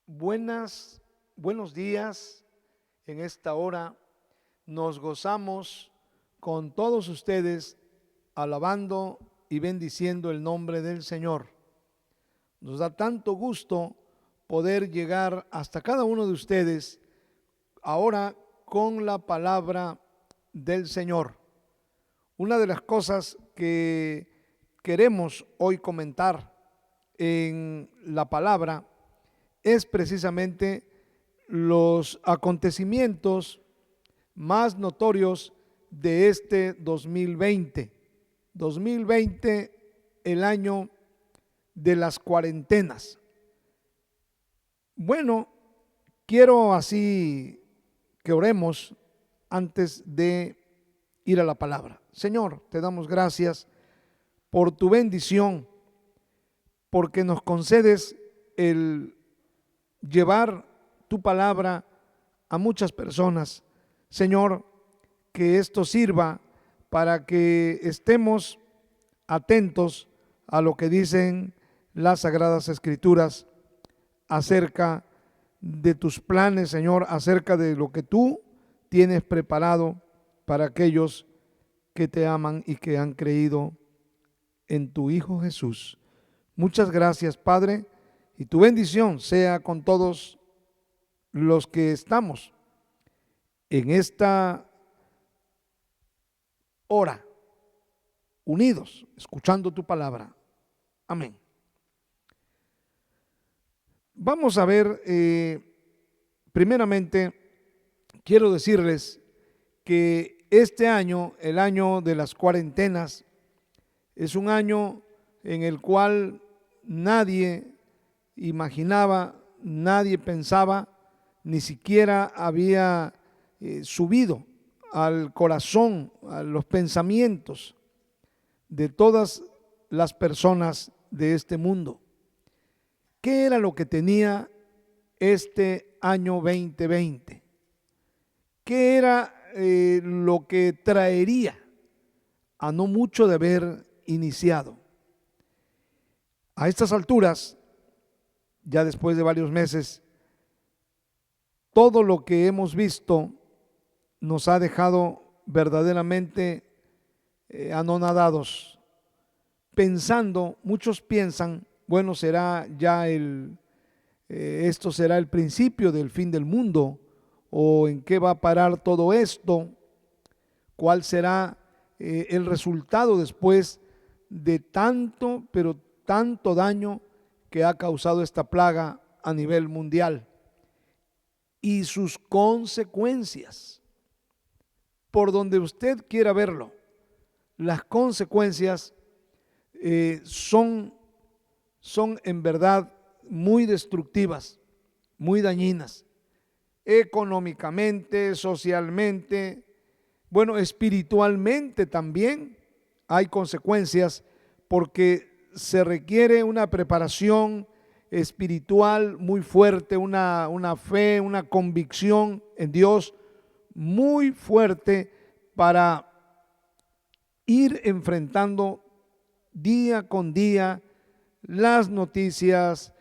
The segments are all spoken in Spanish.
Buenos días. En esta hora nos gozamos con todos ustedes alabando y bendiciendo el nombre del Señor. Nos da tanto gusto poder llegar hasta cada uno de ustedes ahora con la palabra del Señor. Una de las cosas que queremos hoy comentar en la palabra es precisamente los acontecimientos más notorios de este 2020. 2020, el año de las cuarentenas. Bueno, quiero así que oremos antes de ir a la palabra. Señor, te damos gracias por tu bendición, porque nos concedes el llevar tu palabra a muchas personas. Señor, que esto sirva para que estemos atentos a lo que dicen las Sagradas Escrituras acerca de tus planes, Señor, acerca de lo que tú tienes preparado para aquellos que te aman y que han creído en tu Hijo Jesús. Muchas gracias, Padre, y tu bendición sea con todos los que estamos en esta hora, unidos, escuchando tu palabra. Amén. Vamos a ver, primeramente, quiero decirles que este año, el año de las cuarentenas, es un año en el cual nadie imaginaba, nadie pensaba, ni siquiera había subido al corazón, a los pensamientos de todas las personas de este mundo. ¿Qué era lo que tenía este año 2020? ¿Qué era lo que traería a no mucho de haber iniciado? A estas alturas, ya después de varios meses, todo lo que hemos visto nos ha dejado verdaderamente anonadados, pensando, muchos piensan, bueno, será ya esto será el principio del fin del mundo, o en qué va a parar todo esto, cuál será el resultado después de tanto, pero tanto daño que ha causado esta plaga a nivel mundial y sus consecuencias. Por donde usted quiera verlo, las consecuencias son en verdad muy destructivas, muy dañinas, económicamente, socialmente, bueno, espiritualmente también hay consecuencias, porque se requiere una preparación espiritual muy fuerte, una fe, una convicción en Dios muy fuerte para ir enfrentando día con día las noticias,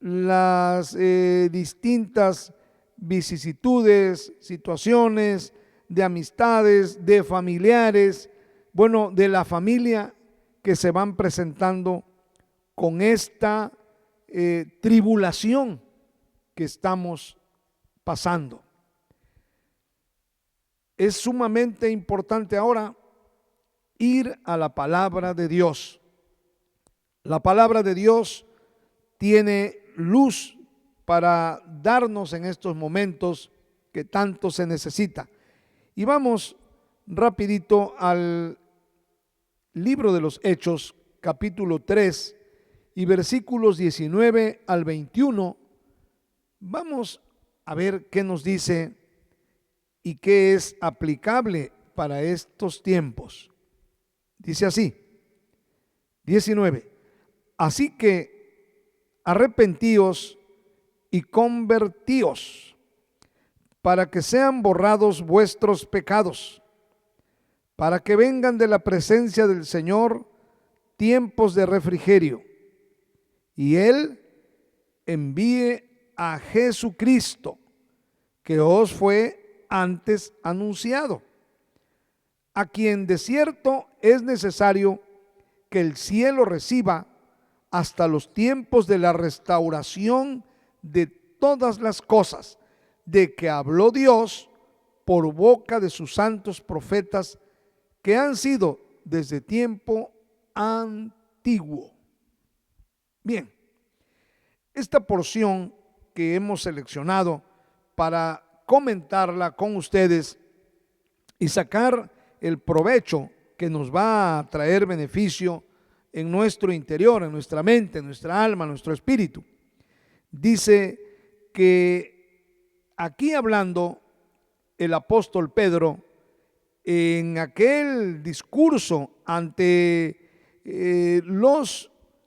las distintas vicisitudes, situaciones de amistades, de familiares, bueno, de la familia que se van presentando con esta tribulación que estamos pasando. Es sumamente importante ahora ir a la palabra de Dios. La palabra de Dios tiene luz para darnos en estos momentos que tanto se necesita. Y vamos rapidito al libro de los Hechos, capítulo 3 y versículos 19 al 21. Vamos a ver qué nos dice y qué es aplicable para estos tiempos. Dice así, 19. Así que arrepentíos y convertíos para que sean borrados vuestros pecados, para que vengan de la presencia del Señor tiempos de refrigerio, y Él envíe a Jesucristo, que os fue antes anunciado, a quien de cierto es necesario que el cielo reciba hasta los tiempos de la restauración de todas las cosas, de que habló Dios por boca de sus santos profetas, que han sido desde tiempo antiguo. Bien, esta porción que hemos seleccionado para comentarla con ustedes y sacar el provecho que nos va a traer beneficio en nuestro interior, en nuestra mente, en nuestra alma, en nuestro espíritu. Dice que aquí hablando el apóstol Pedro, en aquel discurso ante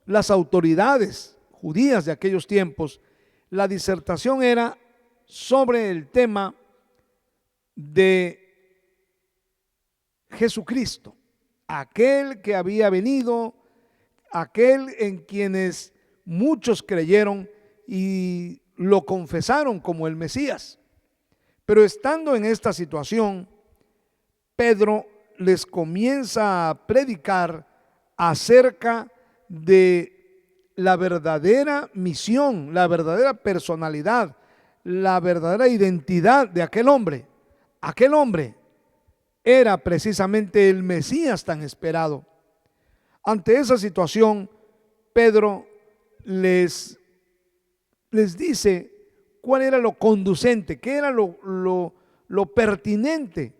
las autoridades judías de aquellos tiempos, la disertación era sobre el tema de Jesucristo, aquel que había venido, aquel en quienes muchos creyeron y lo confesaron como el Mesías. Pero estando en esta situación, Pedro les comienza a predicar acerca de la verdadera misión, la verdadera personalidad, la verdadera identidad de aquel hombre. Aquel hombre era precisamente el Mesías tan esperado. Ante esa situación, Pedro les dice cuál era lo conducente, qué era lo pertinente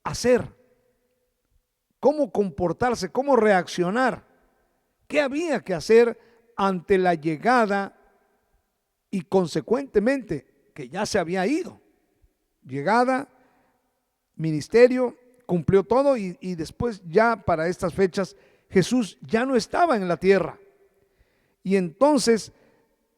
hacer, cómo comportarse, cómo reaccionar, qué había que hacer ante la llegada y consecuentemente que ya se había ido. Llegada, ministerio, cumplió todo y después ya para estas fechas Jesús ya no estaba en la tierra. Y entonces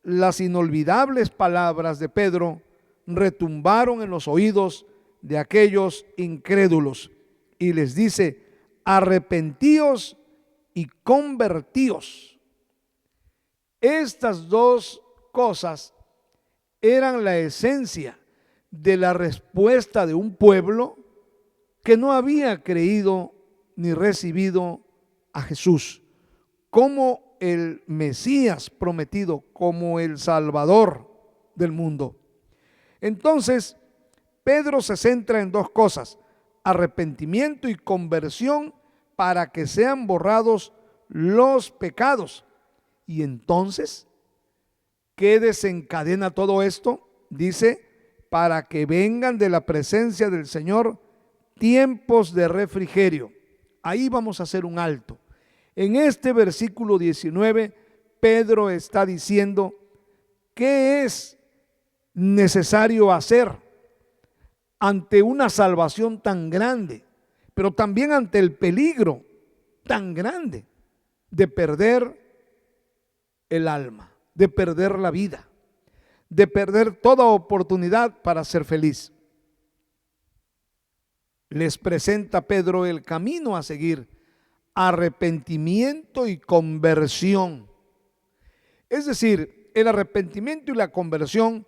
las inolvidables palabras de Pedro retumbaron en los oídos de aquellos incrédulos y les dice: arrepentíos y convertíos. Estas dos cosas eran la esencia de la respuesta de un pueblo que no había creído ni recibido a Jesús como el Mesías prometido, como el Salvador del mundo. Entonces, Pedro se centra en dos cosas: arrepentimiento y conversión para que sean borrados los pecados. Y entonces, ¿qué desencadena todo esto? Dice: para que vengan de la presencia del Señor tiempos de refrigerio. Ahí vamos a hacer un alto. En este versículo 19, Pedro está diciendo qué es necesario hacer ante una salvación tan grande, pero también ante el peligro tan grande de perder el alma, de perder la vida, de perder toda oportunidad para ser feliz. Les presenta Pedro el camino a seguir: arrepentimiento y conversión. Es decir, el arrepentimiento y la conversión,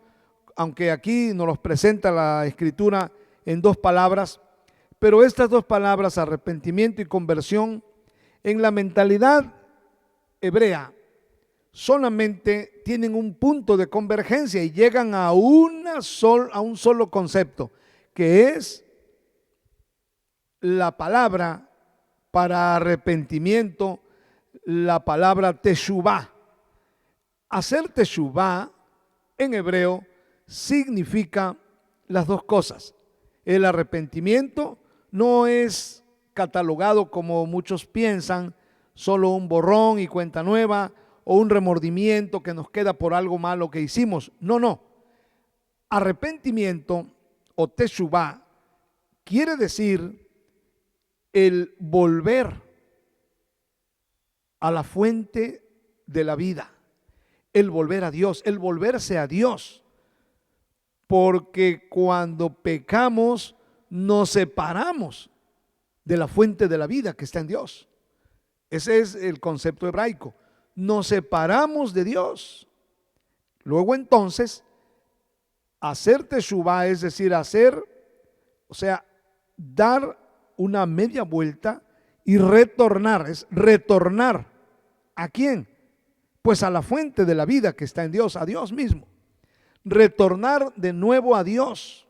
aunque aquí nos los presenta la Escritura en dos palabras, pero estas dos palabras, arrepentimiento y conversión, en la mentalidad hebrea solamente tienen un punto de convergencia y llegan a un solo concepto, que es la palabra para arrepentimiento, la palabra teshuvá. Hacer teshuvá en hebreo significa las dos cosas. El arrepentimiento no es catalogado como muchos piensan, solo un borrón y cuenta nueva, o un remordimiento que nos queda por algo malo que hicimos. No, no. Arrepentimiento o teshuvá quiere decir el volver a la fuente de la vida, el volver a Dios, el volverse a Dios. Porque cuando pecamos nos separamos de la fuente de la vida que está en Dios. Ese es el concepto hebraico. Nos separamos de Dios. Luego entonces, hacer teshuvá, es decir, dar una media vuelta y retornar. Es retornar. ¿A quién? Pues a la fuente de la vida que está en Dios, a Dios mismo. Retornar de nuevo a Dios.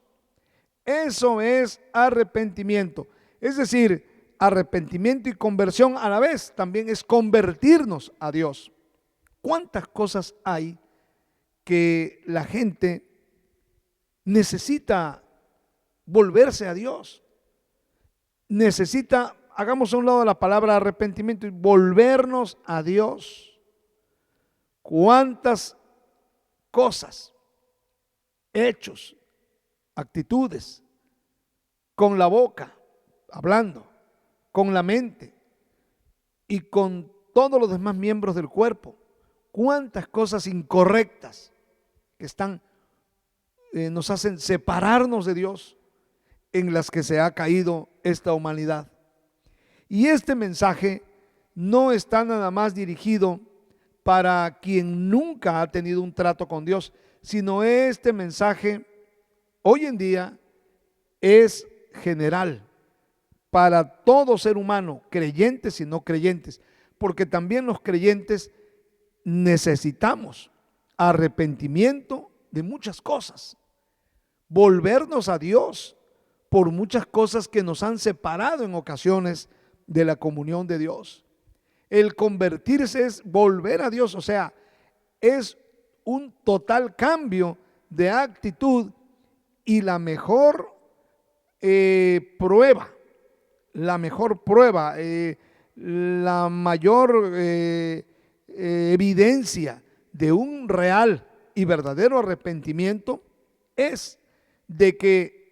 Eso es arrepentimiento. Es decir, arrepentimiento y conversión a la vez también es convertirnos a Dios. ¿Cuántas cosas hay que la gente necesita volverse a Dios? Necesita, hagamos a un lado la palabra arrepentimiento y volvernos a Dios. ¿Cuántas cosas, hechos, actitudes, con la boca, hablando, con la mente y con todos los demás miembros del cuerpo? Cuántas cosas incorrectas que nos hacen separarnos de Dios, en las que se ha caído esta humanidad. Y este mensaje no está nada más dirigido para quien nunca ha tenido un trato con Dios, sino este mensaje hoy en día es general para todo ser humano, creyentes y no creyentes, porque también los creyentes necesitamos arrepentimiento de muchas cosas, volvernos a Dios por muchas cosas que nos han separado en ocasiones de la comunión de Dios. El convertirse es volver a Dios, o sea, es un total cambio de actitud, y la mejor prueba, la mayor evidencia de un real y verdadero arrepentimiento es de que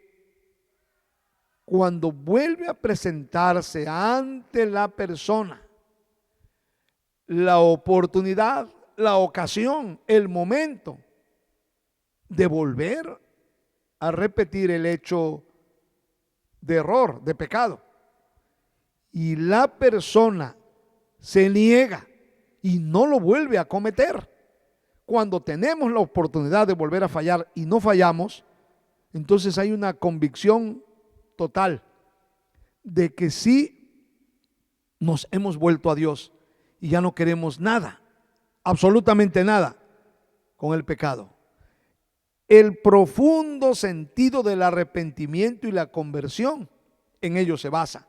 cuando vuelve a presentarse ante la persona la oportunidad, la ocasión, el momento de volver a repetir el hecho de error, de pecado, y la persona se niega y no lo vuelve a cometer, cuando tenemos la oportunidad de volver a fallar y no fallamos, entonces hay una convicción total de que sí nos hemos vuelto a Dios y ya no queremos nada, absolutamente nada con el pecado. El profundo sentido del arrepentimiento y la conversión en ello se basa.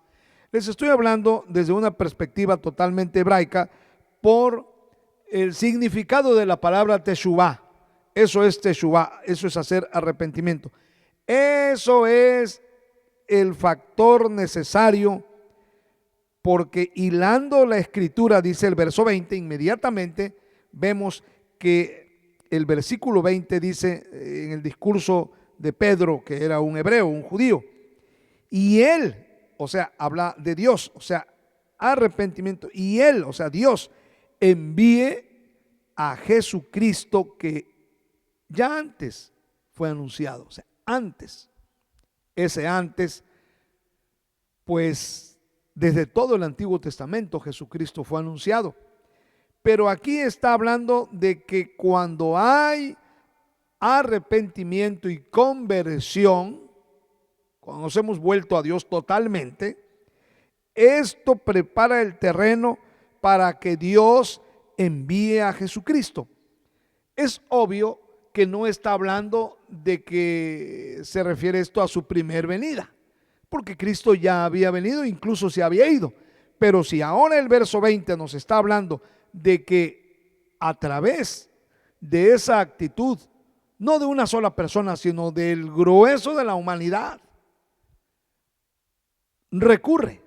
Les estoy hablando desde una perspectiva totalmente hebraica por el significado de la palabra teshuvá. Eso es teshuvá, eso es hacer arrepentimiento. Eso es el factor necesario, porque hilando la escritura, dice el verso 20, inmediatamente vemos que el versículo 20 dice en el discurso de Pedro, que era un hebreo, un judío, y él, o sea, habla de Dios, o sea, arrepentimiento, y él, o sea, Dios, envíe a Jesucristo, que ya antes fue anunciado, o sea, antes. Ese antes, pues desde todo el Antiguo Testamento Jesucristo fue anunciado. Pero aquí está hablando de que cuando hay arrepentimiento y conversión, cuando nos hemos vuelto a Dios totalmente, esto prepara el terreno para que Dios envíe a Jesucristo. Es obvio que no está hablando de que se refiere esto a su primer venida, porque Cristo ya había venido, incluso se había ido. Pero si ahora el verso 20 nos está hablando de que a través de esa actitud, no de una sola persona, sino del grueso de la humanidad, recurre,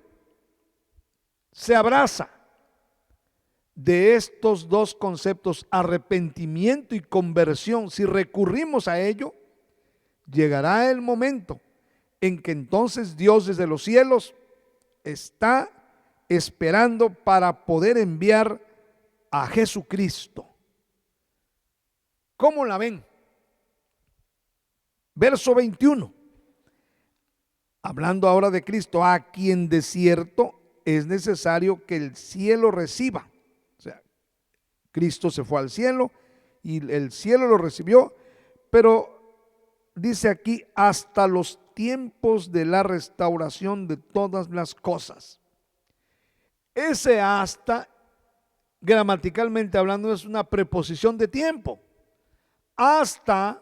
se abraza de estos dos conceptos, arrepentimiento y conversión, si recurrimos a ello, llegará el momento en que entonces Dios desde los cielos está esperando para poder enviar a Jesucristo. ¿Cómo la ven? Verso 21. Hablando ahora de Cristo, a quien de cierto es necesario que el cielo reciba. O sea, Cristo se fue al cielo y el cielo lo recibió, pero dice aquí hasta los tiempos de la restauración de todas las cosas. Ese hasta, gramaticalmente hablando, es una preposición de tiempo. Hasta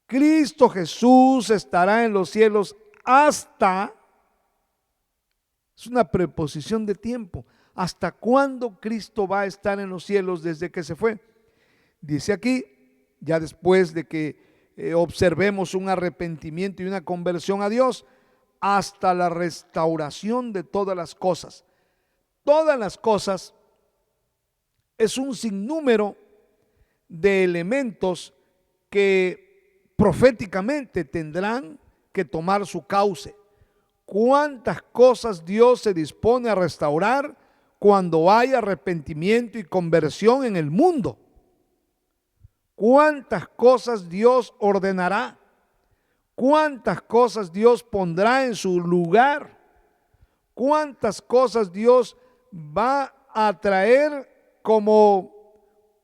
Cristo Jesús estará en los cielos, hasta, es una preposición de tiempo. ¿Hasta cuándo Cristo va a estar en los cielos desde que se fue? Dice aquí, ya después de que observemos un arrepentimiento y una conversión a Dios, hasta la restauración de todas las cosas. Todas las cosas es un sinnúmero de elementos que proféticamente tendrán que tomar su cauce. ¿Cuántas cosas Dios se dispone a restaurar cuando hay arrepentimiento y conversión en el mundo? ¿Cuántas cosas Dios ordenará? ¿Cuántas cosas Dios pondrá en su lugar? ¿Cuántas cosas Dios va a traer como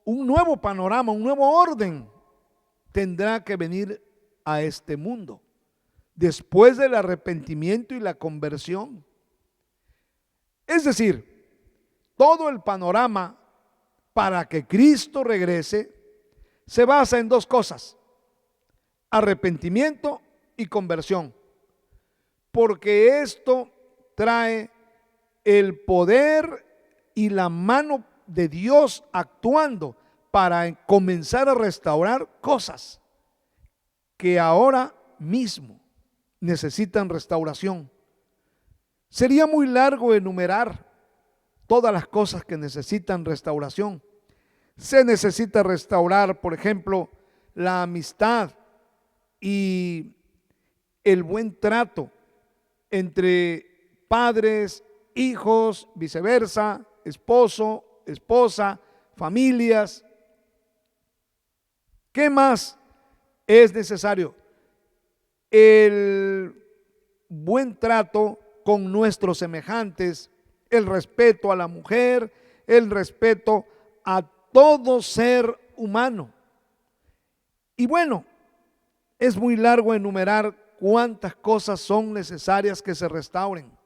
un nuevo panorama, un nuevo orden? Tendrá que venir a este mundo después del arrepentimiento y la conversión. Es decir, todo el panorama para que Cristo regrese se basa en dos cosas: arrepentimiento y conversión, porque esto trae el poder y la mano de Dios actuando para comenzar a restaurar cosas que ahora mismo necesitan restauración. Sería muy largo enumerar todas las cosas que necesitan restauración. Se necesita restaurar, por ejemplo, la amistad y el buen trato entre padres, hijos, viceversa, esposo, esposa, familias. ¿Qué más es necesario? El buen trato con nuestros semejantes, el respeto a la mujer, el respeto a todo ser humano. Y bueno, es muy largo enumerar cuántas cosas son necesarias que se restauren.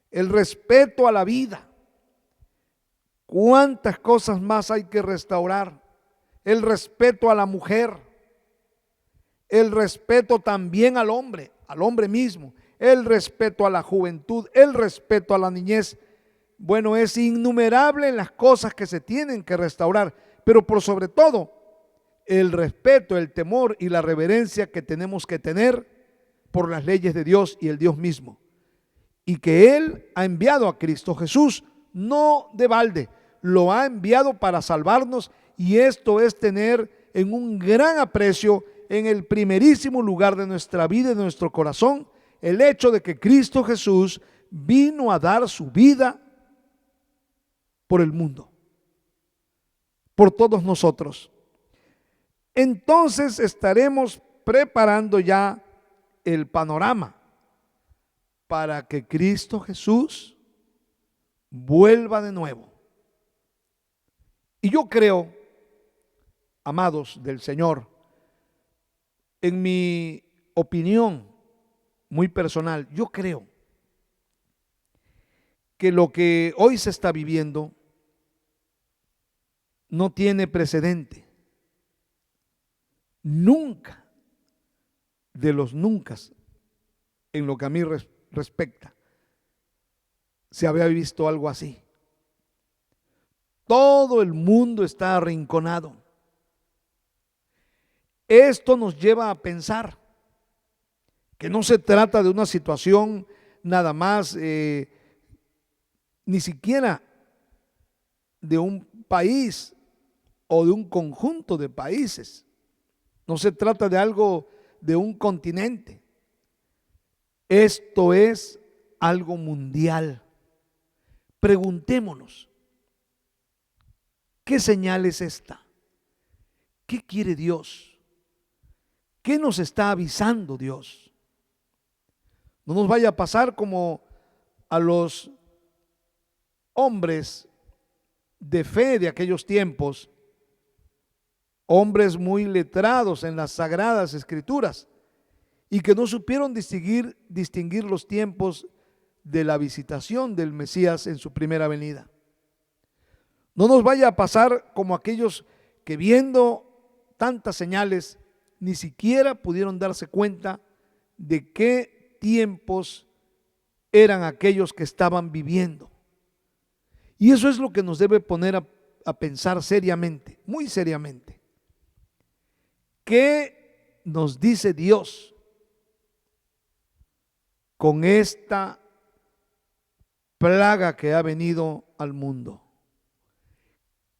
El respeto a la vida. ¿Cuántas cosas más hay que restaurar? El respeto a la mujer. El respeto también al hombre mismo. El respeto a la juventud, el respeto a la niñez. Bueno, es innumerable las cosas que se tienen que restaurar, pero por sobre todo, el respeto, el temor y la reverencia que tenemos que tener por las leyes de Dios y el Dios mismo. Y que Él ha enviado a Cristo Jesús, no de balde, lo ha enviado para salvarnos, y esto es tener en un gran aprecio, en el primerísimo lugar de nuestra vida y de nuestro corazón, el hecho de que Cristo Jesús vino a dar su vida por el mundo, por todos nosotros. Entonces estaremos preparando ya el panorama para que Cristo Jesús vuelva de nuevo. Y yo creo, amados del Señor, en mi opinión muy personal, yo creo que lo que hoy se está viviendo no tiene precedente. Nunca, de los nunca, en lo que a mí respecta, se había visto algo así. Todo el mundo está arrinconado. Esto nos lleva a pensar que no se trata de una situación nada más, ni siquiera de un país o de un conjunto de países. No se trata de algo de un continente. Esto es algo mundial. Preguntémonos, ¿qué señal es esta? ¿Qué quiere Dios? ¿Qué nos está avisando Dios? No nos vaya a pasar como a los hombres de fe de aquellos tiempos, hombres muy letrados en las sagradas escrituras y que no supieron distinguir los tiempos de la visitación del Mesías en su primera venida. No nos vaya a pasar como aquellos que, viendo tantas señales, ni siquiera pudieron darse cuenta de qué tiempos eran aquellos que estaban viviendo. Y eso es lo que nos debe poner a pensar seriamente, muy seriamente. ¿Qué nos dice Dios con esta plaga que ha venido al mundo?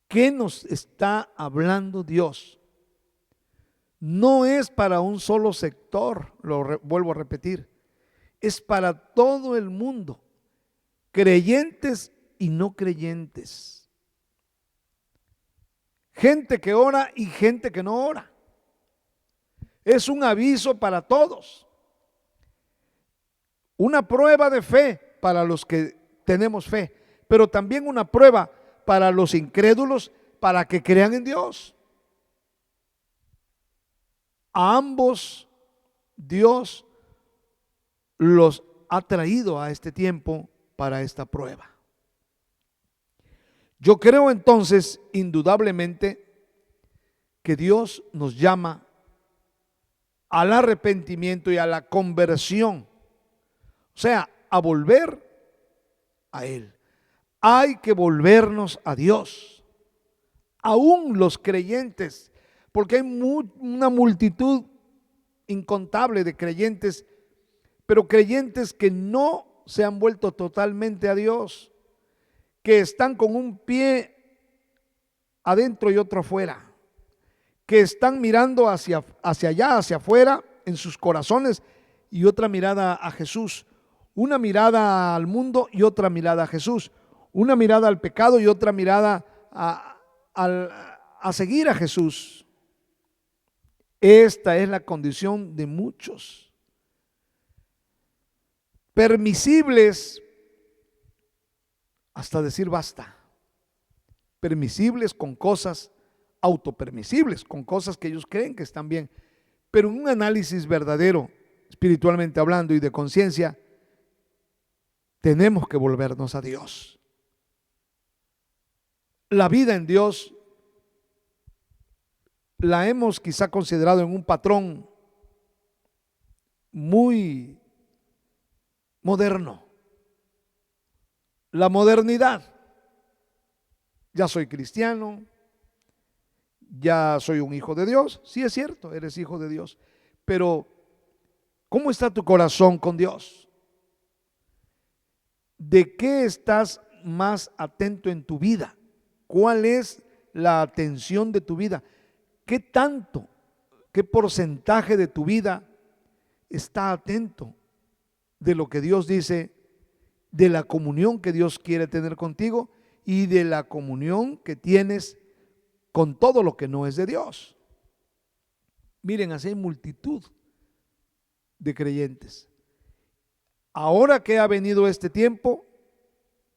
¿Qué nos está hablando Dios? No es para un solo sector, vuelvo a repetir, es para todo el mundo, creyentes y no creyentes, gente que ora y gente que no ora. Es un aviso para todos, una prueba de fe para los que tenemos fe, pero también una prueba para los incrédulos, para que crean en Dios. A ambos Dios los ha traído a este tiempo para esta prueba. Yo creo entonces, indudablemente, que Dios nos llama al arrepentimiento y a la conversión, o sea, a volver a Él. Hay que volvernos a Dios, aún los creyentes, porque hay una multitud incontable de creyentes, pero creyentes que no se han vuelto totalmente a Dios, que están con un pie adentro y otro afuera, que están mirando hacia allá, hacia afuera, en sus corazones, y otra mirada a Jesús, una mirada al mundo y otra mirada a Jesús, una mirada al pecado y otra mirada a seguir a Jesús. Esta es la condición de muchos. Permisibles hasta decir basta. Permisibles con cosas, autopermisibles con cosas que ellos creen que están bien. Pero en un análisis verdadero, espiritualmente hablando y de conciencia, tenemos que volvernos a Dios. La vida en Dios la hemos quizá considerado en un patrón muy moderno. La modernidad. Ya soy cristiano, ya soy un hijo de Dios. Sí, es cierto, eres hijo de Dios. Pero, ¿cómo está tu corazón con Dios? ¿De qué estás más atento en tu vida? ¿Cuál es la atención de tu vida? ¿Qué tanto, qué porcentaje de tu vida está atento de lo que Dios dice, de la comunión que Dios quiere tener contigo y de la comunión que tienes con todo lo que no es de Dios? Miren, así hay multitud de creyentes. Ahora que ha venido este tiempo,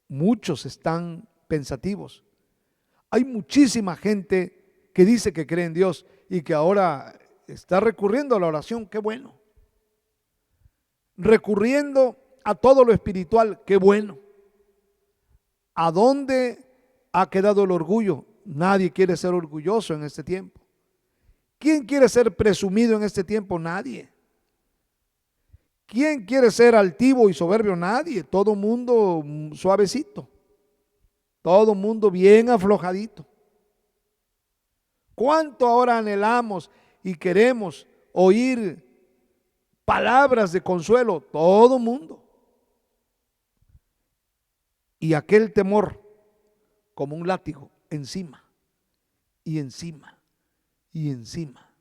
muchos están pensativos. Hay muchísima gente que dice que cree en Dios y que ahora está recurriendo a la oración. Qué bueno. Recurriendo a todo lo espiritual. Qué bueno. ¿A dónde ha quedado el orgullo? Nadie quiere ser orgulloso en este tiempo. ¿Quién quiere ser presumido en este tiempo? Nadie. ¿Quién quiere ser altivo y soberbio? Nadie. Todo mundo suavecito. Todo mundo bien aflojadito. ¿Cuánto ahora anhelamos y queremos oír palabras de consuelo? Todo mundo. Y aquel temor como un látigo encima y encima y encima.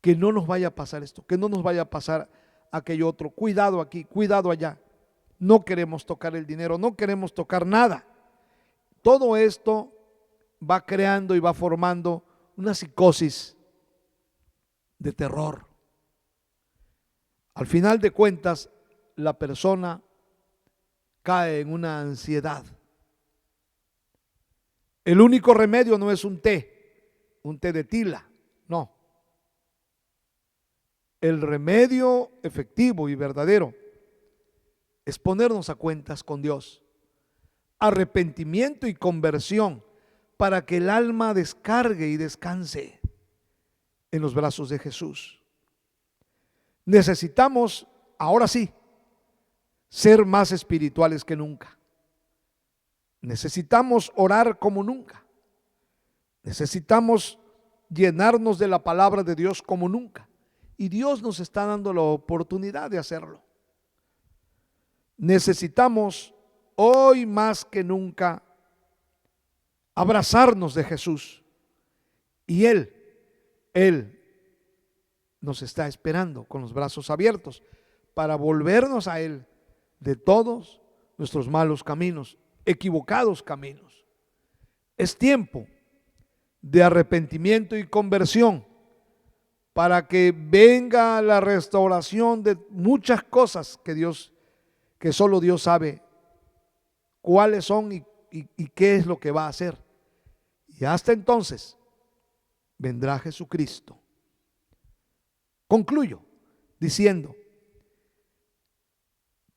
Que no nos vaya a pasar esto, que no nos vaya a pasar aquello otro. Cuidado aquí, cuidado allá. No queremos tocar el dinero, no queremos tocar nada. Todo esto va creando y va formando una psicosis de terror. Al final de cuentas, la persona cae en una ansiedad. El único remedio no es un té, un té de tila, no. El remedio efectivo y verdadero es ponernos a cuentas con Dios, arrepentimiento y conversión, para que el alma descargue y descanse en los brazos de Jesús. Necesitamos, ahora sí, ser más espirituales que nunca. Necesitamos orar como nunca. Necesitamos llenarnos de la palabra de Dios como nunca. Y Dios nos está dando la oportunidad de hacerlo. Necesitamos hoy más que nunca abrazarnos de Jesús. Y Él nos está esperando con los brazos abiertos para volvernos a Él de todos nuestros malos caminos, equivocados caminos. Es tiempo de arrepentimiento y conversión para que venga la restauración de muchas cosas que solo Dios sabe cuáles son y qué es lo que va a hacer. Y hasta entonces vendrá Jesucristo. Concluyo diciendo,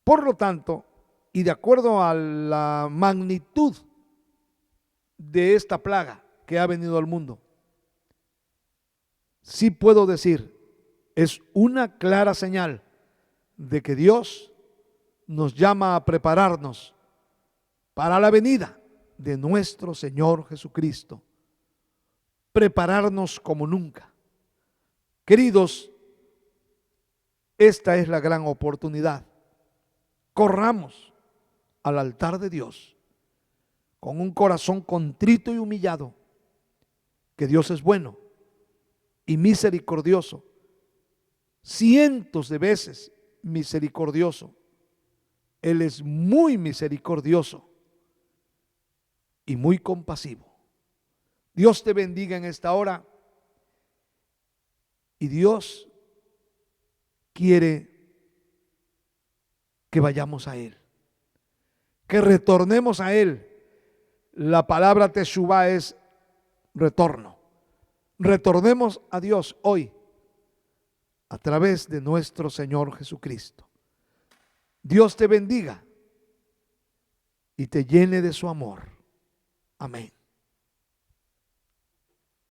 por lo tanto, y de acuerdo a la magnitud de esta plaga que ha venido al mundo, sí puedo decir, es una clara señal de que Dios nos llama a prepararnos para la venida de nuestro Señor Jesucristo. Prepararnos como nunca. Queridos, esta es la gran oportunidad. Corramos al altar de Dios con un corazón contrito y humillado, que Dios es bueno y misericordioso, cientos de veces misericordioso. Él es muy misericordioso y muy compasivo. Dios te bendiga en esta hora, y Dios quiere que vayamos a Él, que retornemos a Él. La palabra teshuvá es retorno. Retornemos a Dios hoy a través de nuestro Señor Jesucristo. Dios te bendiga y te llene de su amor. Amén.